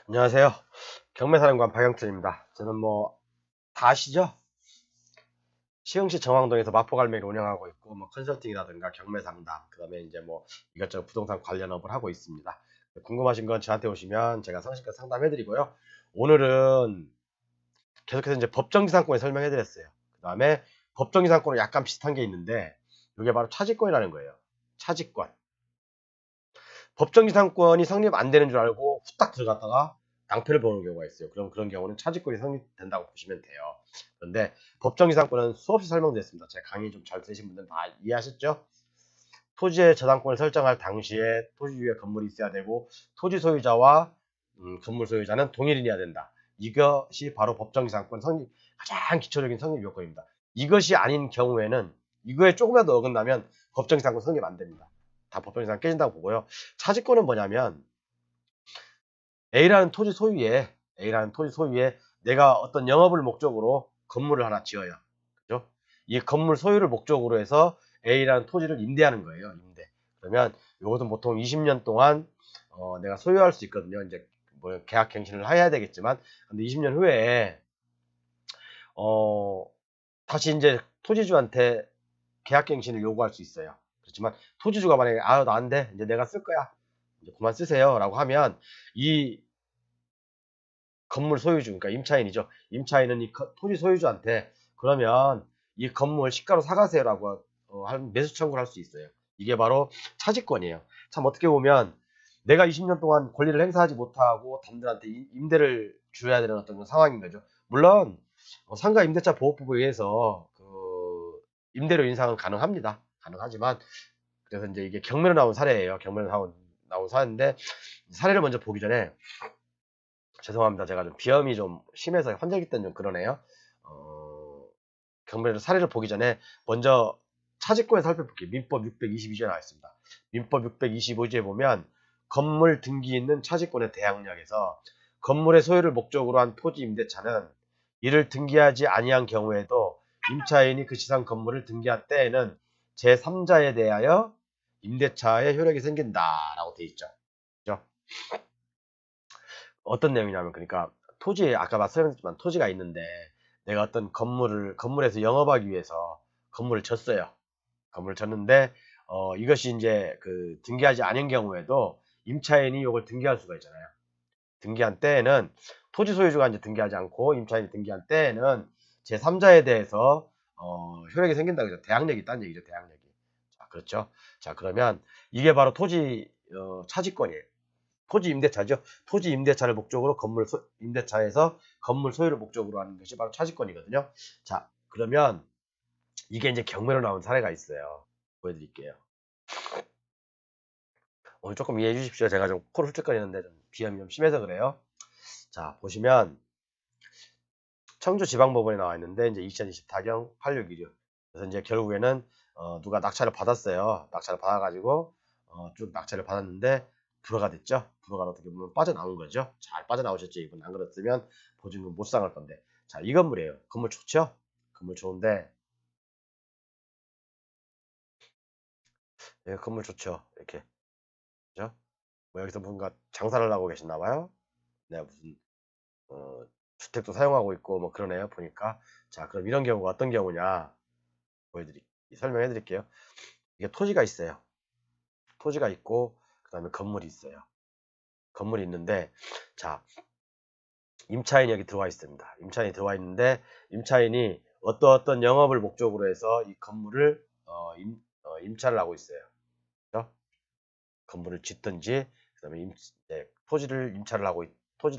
안녕하세요. 경매사령관 박영철입니다. 저는 다 아시죠? 시흥시 정왕동에서 마포갈매를 운영하고 있고, 컨설팅이라든가 경매 상담, 그 다음에 이제 이것저것 부동산 관련업을 하고 있습니다. 궁금하신 건 저한테 오시면 제가 성실하게 상담해드리고요. 오늘은 계속해서 이제 법정지상권에 설명해드렸어요. 그 다음에 법정지상권은 약간 비슷한 게 있는데, 이게 바로 차지권이라는 거예요. 차지권. 법정지상권이 성립 안 되는 줄 알고 후딱 들어갔다가 낭패를 보는 경우가 있어요. 그럼 그런 경우는 차지권이 성립된다고 보시면 돼요. 그런데 법정지상권은 수없이 설명됐습니다. 제 강의 좀 잘 들으신 분들은 다 이해하셨죠? 토지의 저당권을 설정할 당시에 토지 위에 건물이 있어야 되고 토지 소유자와 건물 소유자는 동일인이어야 된다. 이것이 바로 법정지상권 성립 가장 기초적인 성립 요건입니다. 이것이 아닌 경우에는 이거에 조금이라도 어긋나면 법정지상권 성립 안 됩니다. 다 법정지상권 깨진다고 보고요. 차지권은 뭐냐면 A라는 토지 소유에 내가 어떤 영업을 목적으로 건물을 하나 지어요. 그죠? 이 건물 소유를 목적으로 해서 A라는 토지를 임대하는 거예요. 임대. 그러면 이것은 보통 20년 동안 내가 소유할 수 있거든요. 이제 계약 갱신을 해야 되겠지만, 근데 20년 후에 어, 다시 이제 토지주한테 계약 갱신을 요구할 수 있어요. 그렇지만 토지주가 만약에 나 안 돼. 이제 내가 쓸 거야. 이제 그만 쓰세요라고 하면 이 건물 소유주, 그러니까 임차인이죠. 임차인은 이 토지 소유주한테 그러면 이 건물 시가로 사가세요라고 매수 청구를 할 수 있어요. 이게 바로 차지권이에요. 참 어떻게 보면 내가 20년 동안 권리를 행사하지 못하고 남들한테 임대를 줘야 되는 어떤 그런 상황인 거죠. 물론 상가 임대차 보호법에 의해서 그 임대료 인상은 가능합니다. 가능하지만 그래서 이제 이게 경매로 나온 사례예요. 경매로 나온 사례인데 사례를 먼저 보기 전에 죄송합니다. 제가 좀 비염이 좀 심해서 환절기 때는 좀 그러네요. 경매를 사례를 보기 전에 먼저 차지권을 살펴볼게요. 민법 622조에 나와 있습니다. 민법 625조에 보면 건물 등기 있는 차지권의 대항력에서 건물의 소유를 목적으로 한 토지 임대차는 이를 등기하지 아니한 경우에도 임차인이 그 시상 건물을 등기한 때에는 제3자에 대하여 임대차의 효력이 생긴다라고 돼 있죠. 그죠? 어떤 내용이냐면 그러니까 토지에 아까 말씀드렸지만 토지가 있는데 내가 어떤 건물에서 영업하기 위해서 건물을 졌어요. 건물을 졌는데 이것이 이제 그 등기하지 않은 경우에도 임차인이 이걸 등기할 수가 있잖아요. 등기한 때에는 토지 소유주가 이제 등기하지 않고 임차인이 등기한 때에는 제3자에 대해서 효력이 생긴다 그죠. 대항력이 있다는 얘기죠. 대항력이. 자, 그렇죠. 자, 그러면 이게 바로 토지 차지권이에요. 토지 임대차죠. 토지 임대차를 목적으로 임대차에서 건물 소유를 목적으로 하는 것이 바로 차지권이거든요. 자, 그러면 이게 이제 경매로 나온 사례가 있어요. 보여드릴게요. 오늘 조금 이해해 주십시오. 제가 좀 코를 훌쩍거리는데 좀 비염이 좀 심해서 그래요. 자, 보시면 청주지방법원에 나와 있는데 이제 2024경 861유. 그래서 이제 결국에는 누가 낙찰을 받았어요. 낙찰을 받아가지고 쭉 낙찰을 받았는데 불허가 됐죠. 불허가 어떻게 보면 빠져나온 거죠. 잘 빠져나오셨죠. 이분 안 그랬으면 보증금 못 상할 건데. 자, 이 건물이에요. 건물 좋죠? 건물 좋은데 예, 건물 좋죠. 이렇게 그죠? 여기서 뭔가 장사를 하고 계셨나 봐요. 네, 무슨 어, 주택도 사용하고 있고 그러네요. 보니까. 자, 그럼 이런 경우가 어떤 경우냐? 설명해 드릴게요. 이게 토지가 있어요. 토지가 있고 그다음에 건물이 있어요. 건물이 있는데 자, 임차인이 여기 들어와 있습니다. 임차인이 들어와 있는데 임차인이 어떤 영업을 목적으로 해서 이 건물을 임차를 하고 있어요. 그렇죠? 건물을 짓든지 그다음에 토지를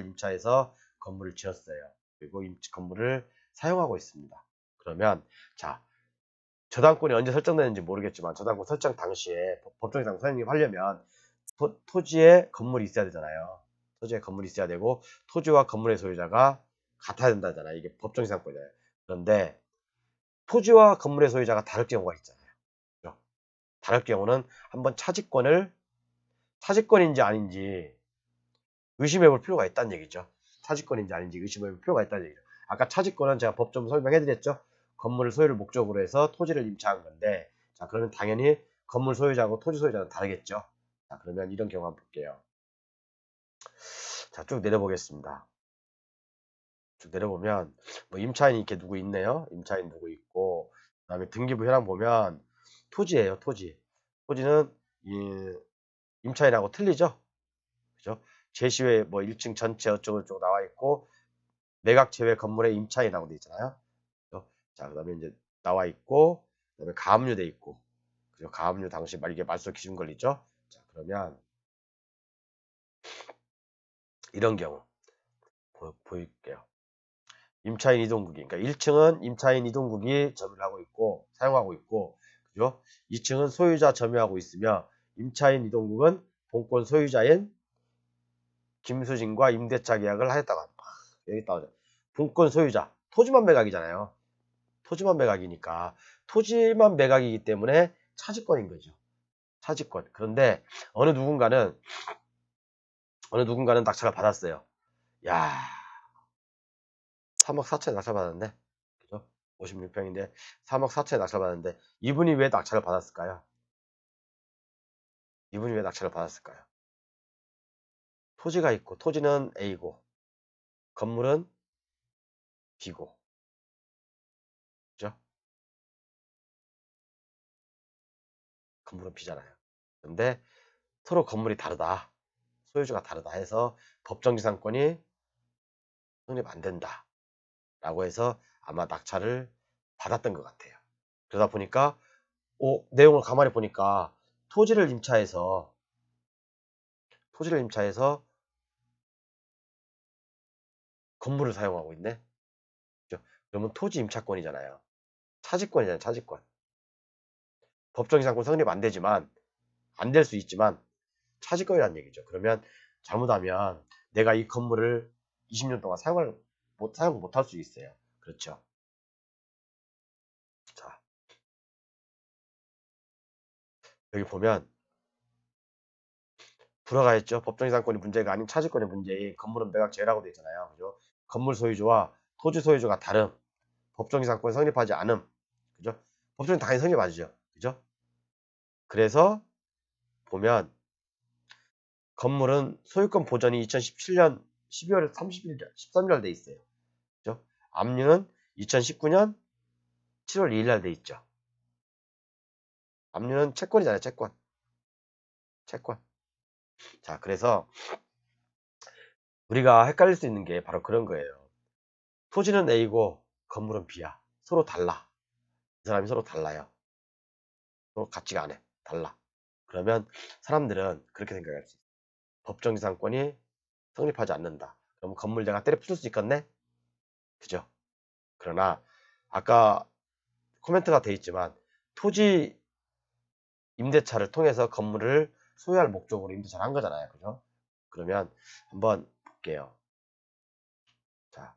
임차해서 건물을 지었어요. 그리고 건물을 사용하고 있습니다. 그러면 자, 저당권이 언제 설정되는지 모르겠지만 저당권 설정 당시에 법정상 성립하려면 토지에 건물이 있어야 되잖아요. 토지에 건물이 있어야 되고 토지와 건물의 소유자가 같아야 된다잖아요. 이게 법정지상권이잖아요. 그런데 토지와 건물의 소유자가 다를 경우가 있잖아요. 그죠? 다를 경우는 한번 차지권인지 아닌지 의심해 볼 필요가 있다는 얘기죠. 차지권인지 아닌지 의심해 볼 필요가 있다는 얘기죠. 아까 차지권은 제가 법 좀 설명해 드렸죠. 건물을 소유를 목적으로 해서 토지를 임차한 건데 자, 그러면 당연히 건물 소유자하고 토지 소유자는 다르겠죠. 자, 그러면 이런 경우 한번 볼게요. 자, 쭉 내려보겠습니다. 쭉 내려보면 뭐 임차인이 이렇게 누구 있네요. 임차인 누구 있고, 그다음에 등기부 현황 보면 토지예요. 토지. 토지는 이 임차인하고 틀리죠. 그죠? 제시외 뭐 1층 전체 어쩌고저쩌고 나와 있고, 매각 제외 건물의 임차인이라고 돼 있잖아요. 그죠? 자, 그다음에 이제 나와 있고, 그다음에 가압류 돼 있고, 그죠? 가압류 당시 이게 말소 기준 권리죠. 자, 그러면 이런 경우 보일게요. 임차인 이동국이, 그러니까 1층은 임차인 이동국이 점유를 하고 있고 사용하고 있고, 그죠? 2층은 소유자 점유하고 있으며 임차인 이동국은 본권 소유자인 김수진과 임대차 계약을 하였다고 합니다. 여기 나오죠. 본권 소유자, 토지만 매각이잖아요. 토지만 매각이니까 토지만 매각이기 때문에 차지권인 거죠. 차지권. 그런데 어느 누군가는 낙찰을 받았어요. 야, 3억 4천에 낙찰받았네. 그죠? 56평인데 3억 4천에 낙찰받았는데 이분이 왜 낙찰을 받았을까요? 이분이 왜 낙찰을 받았을까요? 토지가 있고, 토지는 A고 건물은 B고, 그죠? 건물은 B잖아요. 근데 서로 건물이 다르다, 소유주가 다르다 해서 법정지상권이 성립 안 된다 라고 해서 아마 낙찰을 받았던 것 같아요. 그러다 보니까 내용을 가만히 보니까 토지를 임차해서 건물을 사용하고 있네. 그죠? 그러면 토지 임차권이잖아요. 차지권이잖아요. 차지권. 법정이상권 성립 안 되지만, 안 될 수 있지만 차지권이라는 얘기죠. 그러면 잘못하면 내가 이 건물을 20년 동안 사용 못할 수 있어요. 그렇죠. 자, 여기 보면 불허가 했죠. 법정이상권이 문제가 아닌 차지권의 문제인 건물은 매각 제외라고 되어 있잖아요. 그죠? 건물 소유주와 토지 소유주가 다른 법정이상권 성립하지 않음. 그죠? 법정이 당연히 성립하죠. 그죠? 그래서 보면 건물은 소유권 보전이 2017년 12월 30일, 13일 돼 있어요. 그죠? 압류는 2019년 7월 2일 날 돼 있죠. 압류는 채권이잖아요. 채권. 자, 그래서 우리가 헷갈릴 수 있는 게 바로 그런 거예요. 토지는 A고 건물은 B야. 서로 달라. 이 사람이 서로 달라요. 서로 같지가 않아. 달라. 그러면 사람들은 그렇게 생각할 수 있어요. 법정지상권이 성립하지 않는다. 그럼 건물 내가 때려 부술 수 있겠네? 그죠? 그러나 아까 코멘트가 돼 있지만 토지 임대차를 통해서 건물을 소유할 목적으로 임대차를 한 거잖아요. 그죠? 그러면 한번 볼게요. 자,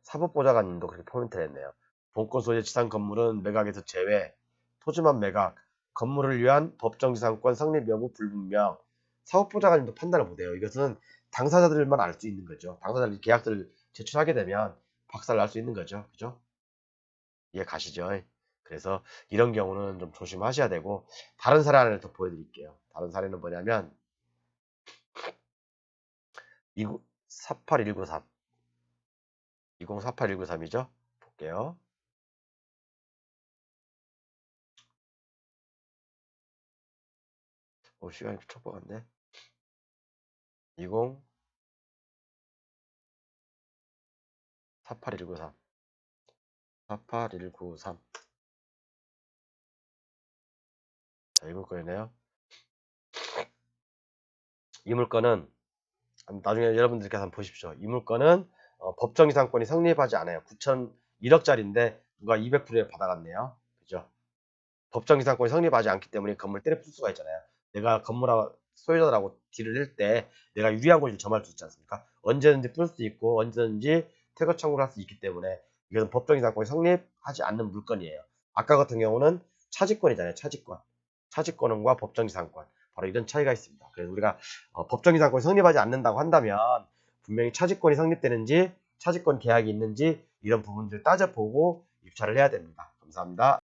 사법보좌관님도 그렇게 코멘트를 했네요. 본권 소유의 지상 건물은 매각에서 제외, 토지만 매각, 건물을 위한 법정지상권 성립 여부 불분명. 사법보좌관님도 판단을 못해요. 이것은 당사자들만 알 수 있는 거죠. 당사자들이 계약서를 제출하게 되면 박살 날 수 있는 거죠. 그죠? 이해 가시죠? 그래서 이런 경우는 좀 조심하셔야 되고, 다른 사례 하나를 더 보여드릴게요. 다른 사례는 뭐냐면 48193 2048-193이죠. 볼게요. 시간이 촉박한데. 2048-193 48193. 자, 이 물건이네요. 이 물건은 나중에 여러분들께서 한번 보십시오. 이 물건은 법정이상권이 성립하지 않아요. 9,001억짜리인데 누가 200%에 받아갔네요. 그죠? 법정이상권이 성립하지 않기 때문에 건물 때려 부술 수가 있잖아요. 내가 건물하고 소유자들하고 딜을 할 때 내가 유리한 곳을 점할 수 있지 않습니까? 언제든지 부술 수 있고 언제든지 퇴거 청구를 할 수 있기 때문에 이것은 법정이상권이 성립하지 않는 물건이에요. 아까 같은 경우는 차지권이잖아요. 차지권과 법정이상권. 바로 이런 차이가 있습니다. 그래서 우리가 법정이상권이 성립하지 않는다고 한다면 분명히 차지권이 성립되는지 차지권 계약이 있는지 이런 부분들을 따져보고 입찰을 해야 됩니다. 감사합니다.